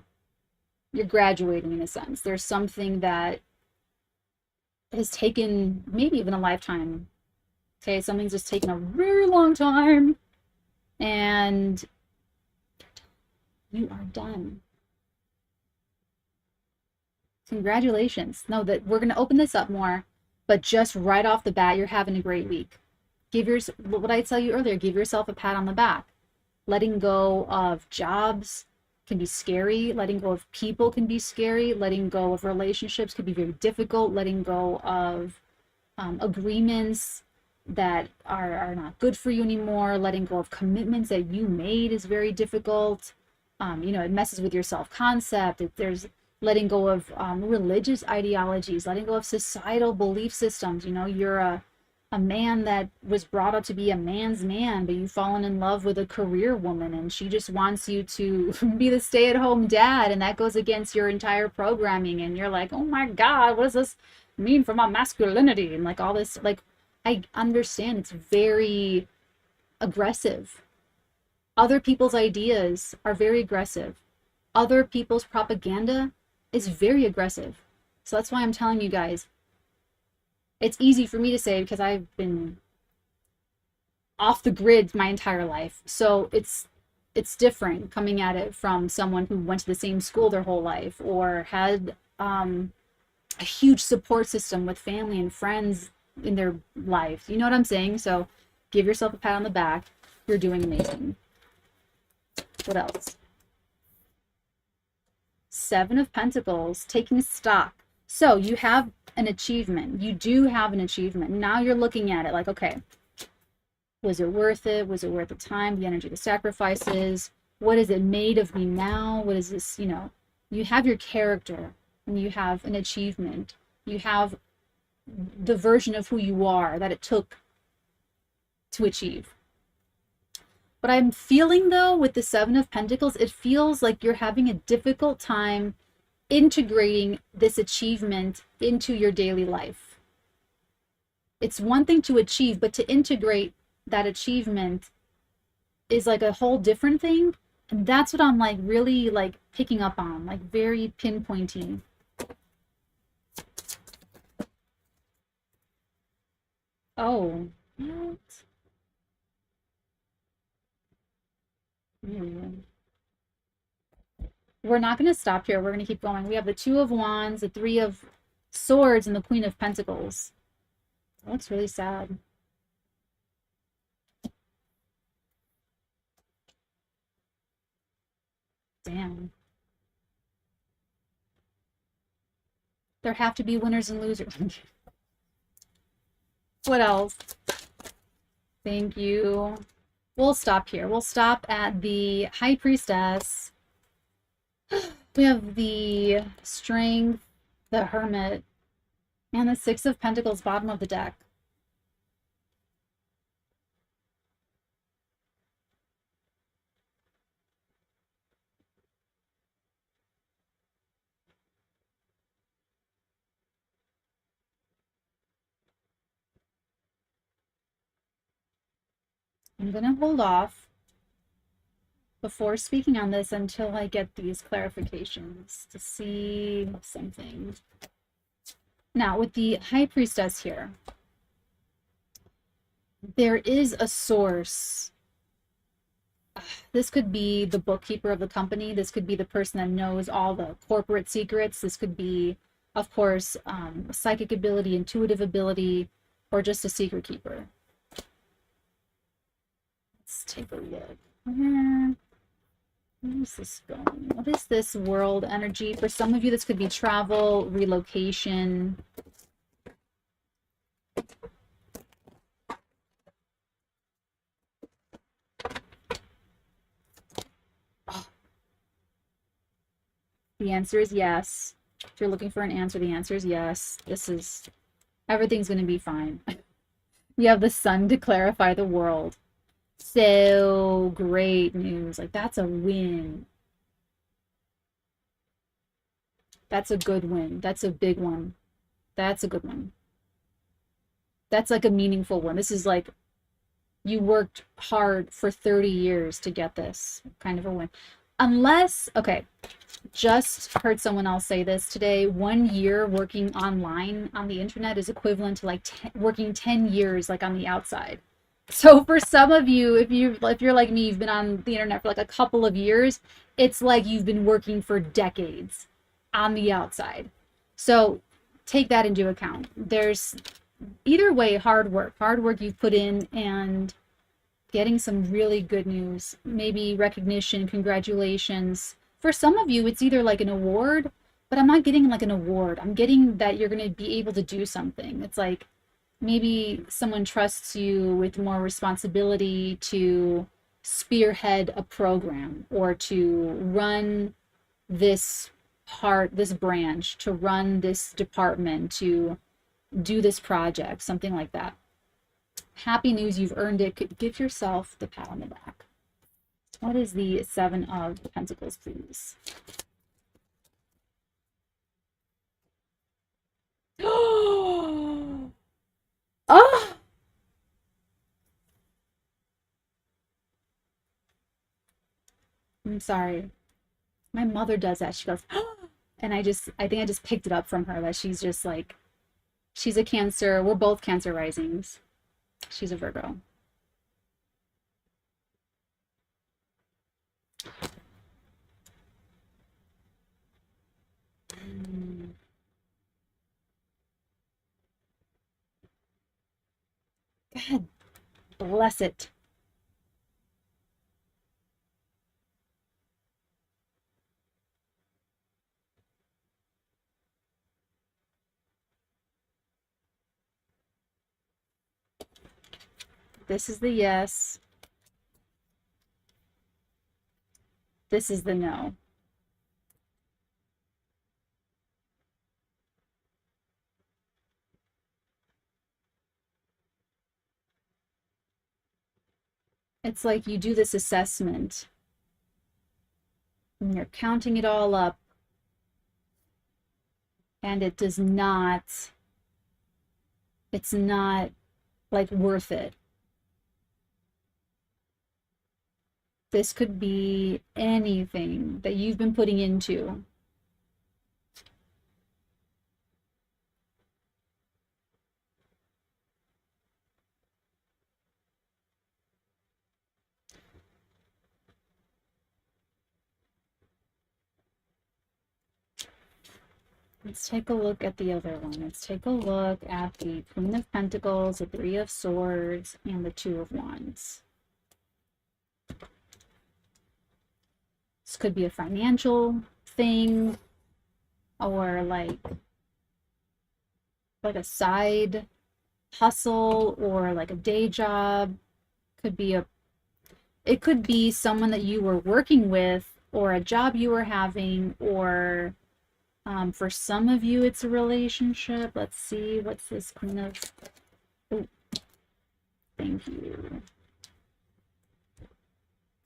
you're graduating in a sense. There's something that has taken maybe even a lifetime. Okay, something's just taken a very long time, and you are done. Congratulations. No, that we're going to open this up more, but just right off the bat, you're having a great week. Give your, what I tell you earlier, give yourself a pat on the back. Letting go of jobs can be scary. Letting go of people can be scary. Letting go of relationships can be very difficult. Letting go of agreements that are not good for you anymore. Letting go of commitments that you made is very difficult. You know, it messes with your self-concept. There's letting go of religious ideologies, letting go of societal belief systems. You know, you're a man that was brought up to be a man's man, but you've fallen in love with a career woman and she just wants you to be the stay-at-home dad, and that goes against your entire programming, and you're like, oh my God, what does this mean for my masculinity? And like all this, like, I understand it's very aggressive. Other people's ideas are very aggressive. Other people's propaganda is very aggressive. So that's why I'm telling you guys, it's easy for me to say because I've been off the grid my entire life. So it's different coming at it from someone who went to the same school their whole life or had a huge support system with family and friends in their life. You know what I'm saying? So give yourself a pat on the back. You're doing amazing. What else? Seven of Pentacles, taking stock. So you have an achievement. You do have an achievement. Now you're looking at it like, okay, was it worth it? Was it worth the time, the energy, the sacrifices? What is it made of me now? What is this? You know, you have your character and you have an achievement. You have the version of who you are that it took to achieve. But I'm feeling, though, with the Seven of Pentacles, it feels like you're having a difficult time integrating this achievement into your daily life. It's one thing to achieve, but to integrate that achievement is like a whole different thing. And that's what I'm like really like picking up on, like very pinpointing. Oh, what? We're not going to stop here. We're going to keep going. We have the Two of Wands, the Three of Swords, and the Queen of Pentacles. That looks really sad. Damn. There have to be winners and losers. What else? Thank you. We'll stop here. We'll stop at the High Priestess. We have the Strength, the Hermit, and the Six of Pentacles, bottom of the deck. I'm going to hold off before speaking on this until I get these clarifications to see something. Now, with the High Priestess here, there is a source. This could be the bookkeeper of the company. This could be the person that knows all the corporate secrets. This could be, of course, psychic ability, intuitive ability, or just a secret keeper. Let's take a look. Where is this going? What is this world energy? For some of you, this could be travel, relocation. Oh. The answer is yes. If you're looking for an answer, the answer is yes. Everything's going to be fine. We have the sun to clarify the world. So great news. Like, that's a win. That's a good win. That's a big one. That's a good one. That's like a meaningful one. This is like you worked hard for 30 years to get this kind of a win. Unless, okay, just heard someone else say this today. 1 year working online on the internet is equivalent to like working 10 years like on the outside. So for some of you, if you're like me, you've been on the internet for like a couple of years, it's like you've been working for decades on the outside. So take that into account. There's either way hard work you've put in, and getting some really good news, maybe recognition, congratulations. For some of you, it's either like an award, but I'm not getting like an award. I'm getting that you're going to be able to do something. It's like maybe someone trusts you with more responsibility to spearhead a program or to run this this branch, to run this department, to do this project, something like that. Happy news, you've earned it. Give yourself the pat on the back. What is the Seven of Pentacles, please? Oh! I'm sorry. My mother does that. She goes, and I think I just picked it up from her that she's just like, she's a Cancer. We're both Cancer risings. She's a Virgo. God bless it. This is the yes. This is the no. It's like you do this assessment and you're counting it all up, and it does not, it's not like worth it. This could be anything that you've been putting into. Let's take a look at the other one. Let's take a look at the Queen of Pentacles, the Three of Swords, and the Two of Wands. This could be a financial thing, or like a side hustle, or like a day job. It could be someone that you were working with, or a job you were having, or for some of you, it's a relationship. Let's see, what's this Queen of... Oh, thank you.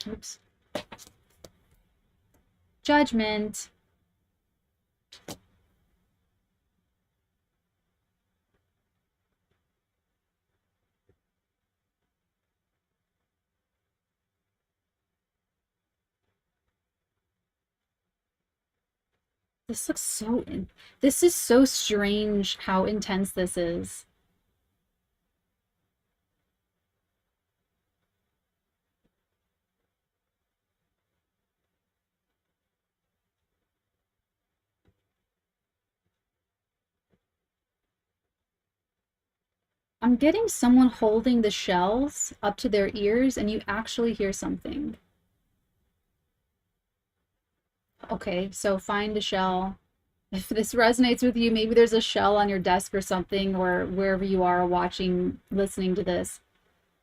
Oops. Judgment. This looks so... This is so strange how intense this is. I'm getting someone holding the shells up to their ears, and you actually hear something. Okay, so find a shell. If this resonates with you, maybe there's a shell on your desk or something, or wherever you are watching, listening to this.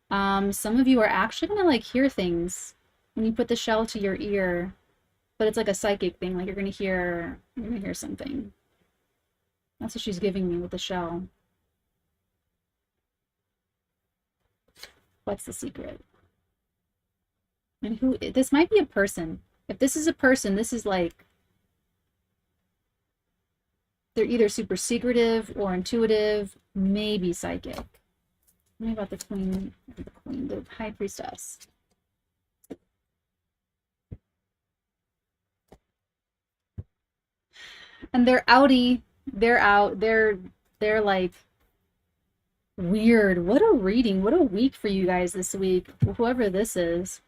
Some of you are actually gonna like hear things when you put the shell to your ear, but it's like a psychic thing, like you're gonna hear something. That's what she's giving me with the shell. What's the secret? And who, this might be a person. If this is a person, this is like, they're either super secretive or intuitive, maybe psychic. Tell me about the queen, the high priestess. And they're outie. They're out. They're like weird. What a reading. What a week for you guys this week. Whoever this is.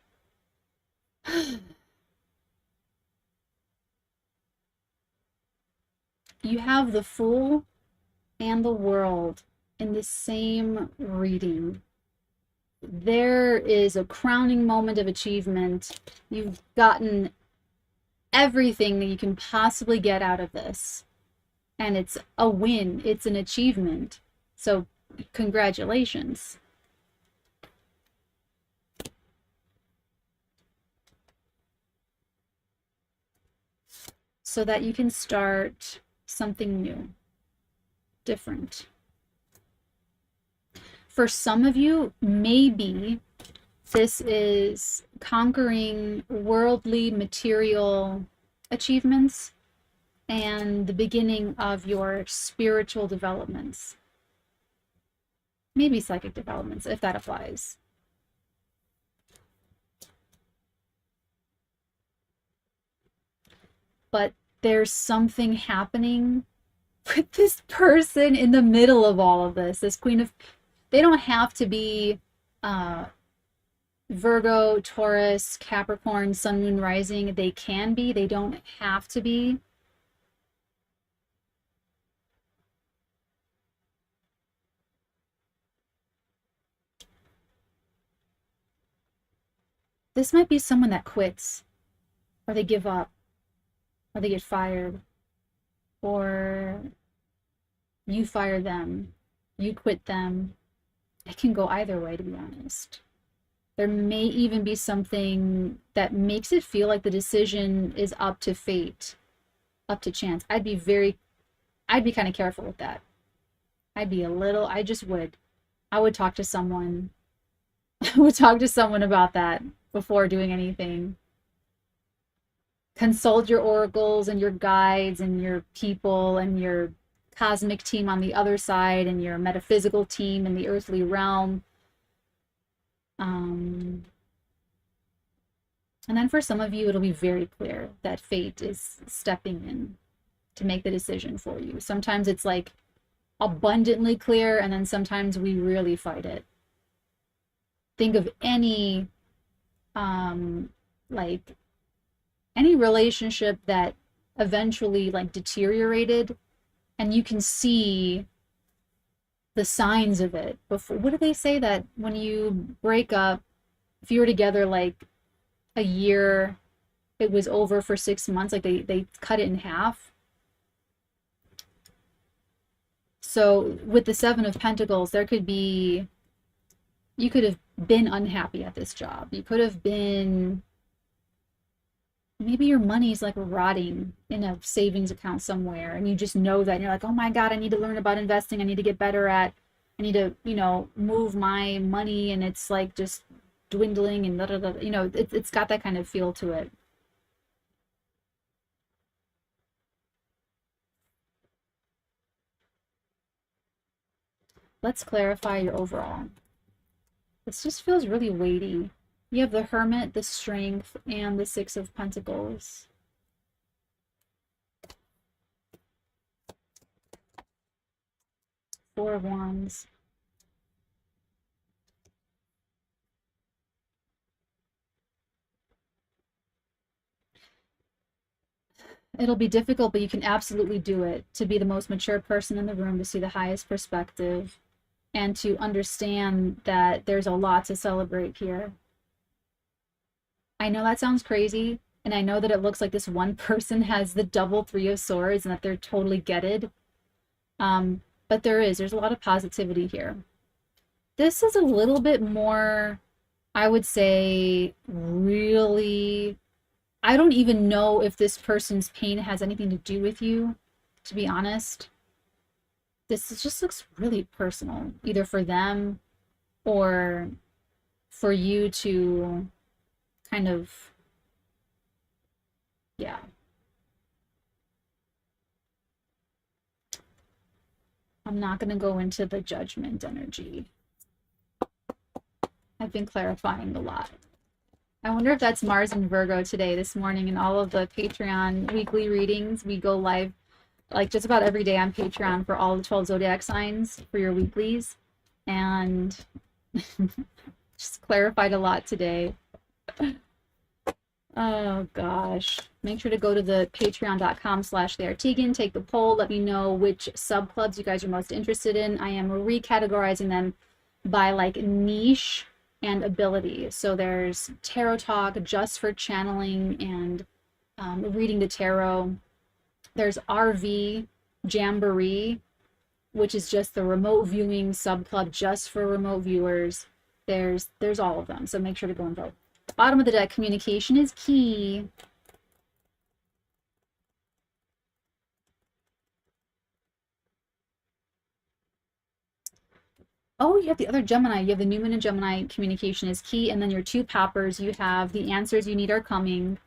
You have the Fool and the World in the same reading. There is a crowning moment of achievement. You've gotten everything that you can possibly get out of this. And it's a win. It's an achievement. So congratulations. So that you can start something new, different. For some of you, maybe this is conquering worldly material achievements and the beginning of your spiritual developments. Maybe psychic developments, if that applies. But there's something happening with this person in the middle of all of this. This Queen of... They don't have to be Virgo, Taurus, Capricorn, Sun, Moon, Rising. They can be. They don't have to be. This might be someone that quits, or they give up, or they get fired, or you fire them, you quit them. It can go either way, to be honest. There may even be something that makes it feel like the decision is up to fate, up to chance. I'd be kind of careful with that. I would talk to someone. I would talk to someone about that before doing anything. Consult your oracles and your guides and your people and your cosmic team on the other side and your metaphysical team in the earthly realm. And then for some of you, it'll be very clear that fate is stepping in to make the decision for you. Sometimes it's like abundantly clear, and then sometimes we really fight it. Think of any like any relationship that eventually like deteriorated, and you can see the signs of it before. What do they say, that when you break up, if you were together like a year, it was over for 6 months, like they cut it in half. So with the Seven of Pentacles, there could be, you could have been unhappy at this job. You could have been, maybe your money's like rotting in a savings account somewhere, and you just know that, and you're like, oh my God, I need to learn about investing. I need to get better at, I need to, you know, move my money, and it's like just dwindling and you know, it's got that kind of feel to it. Let's clarify your overall. This just feels really weighty. You have the Hermit, the Strength, and the Six of Pentacles. Four of Wands. It'll be difficult, but you can absolutely do it. To be the most mature person in the room, to see the highest perspective, and to understand that there's a lot to celebrate here. I know that sounds crazy, and I know that it looks like this one person has the double Three of Swords and that they're totally gutted. But there's a lot of positivity here. This is a little bit more, I would say, really, I don't even know if this person's pain has anything to do with you, to be honest. This just looks really personal, either for them or for you to kind of, yeah. I'm not going to go into the Judgment energy. I've been clarifying a lot. I wonder if that's Mars and Virgo today, this morning, in all of the Patreon weekly readings. We go live like just about every day on Patreon for all the 12 zodiac signs for your weeklies. And just clarified a lot today. Oh gosh. Make sure to go to the patreon.com/thefirstarteagan, take the poll, let me know which subclubs you guys are most interested in. I am recategorizing them by like niche and ability. So there's tarot talk just for channeling and reading the tarot. There's RV Jamboree, which is just the remote viewing subclub just for remote viewers. There's all of them, so make sure to go and vote. Bottom of the deck, communication is key. Oh, you have the other Gemini. You have the new moon and Gemini, communication is key. And then your two poppers, you have the answers you need are coming.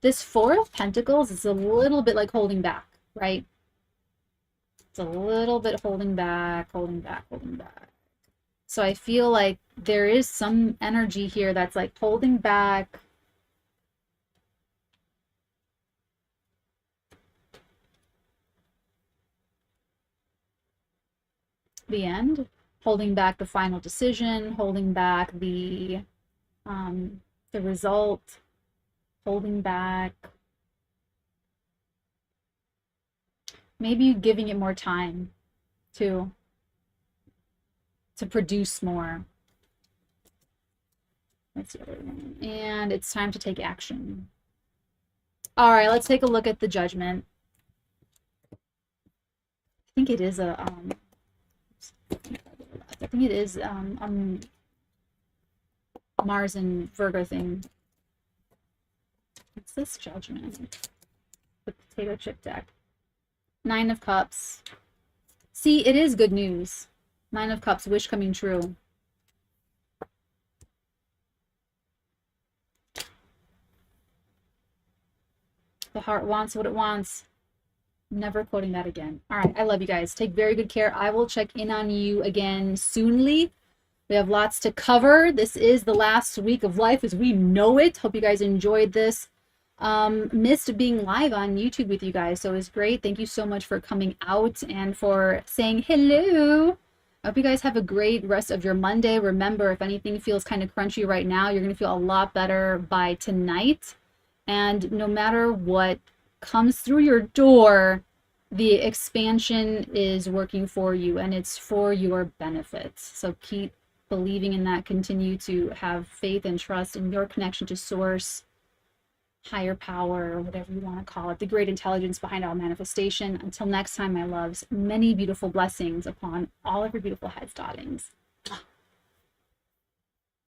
This Four of Pentacles is a little bit like holding back, right? It's a little bit holding back, holding back, holding back. So I feel like there is some energy here that's like holding back. The end, holding back the final decision, holding back the result, holding back maybe giving it more time to produce more. That's the other one. And it's time to take action. All right, let's take a look at the judgment. I think it is a I think it is Mars and Virgo thing. What's this judgment? The potato chip deck. Nine of Cups. See, it is good news. Nine of Cups, wish coming true. The heart wants what it wants. Never quoting that again. All right, I love you guys. Take very good care. I will check in on you again soonly. We have lots to cover. This is the last week of life as we know it. Hope you guys enjoyed this. Missed being live on YouTube with you guys, so it was great. Thank you so much for coming out and for saying hello. I hope you guys have a great rest of your Monday. Remember, if anything feels kind of crunchy right now, you're going to feel a lot better by tonight. And no matter what comes through your door, the expansion is working for you and it's for your benefits. So keep believing in that. Continue to have faith and trust in your connection to source, higher power, or whatever you want to call it, the great intelligence behind all manifestation. Until next time, my loves, many beautiful blessings upon all of your beautiful heads, darlings.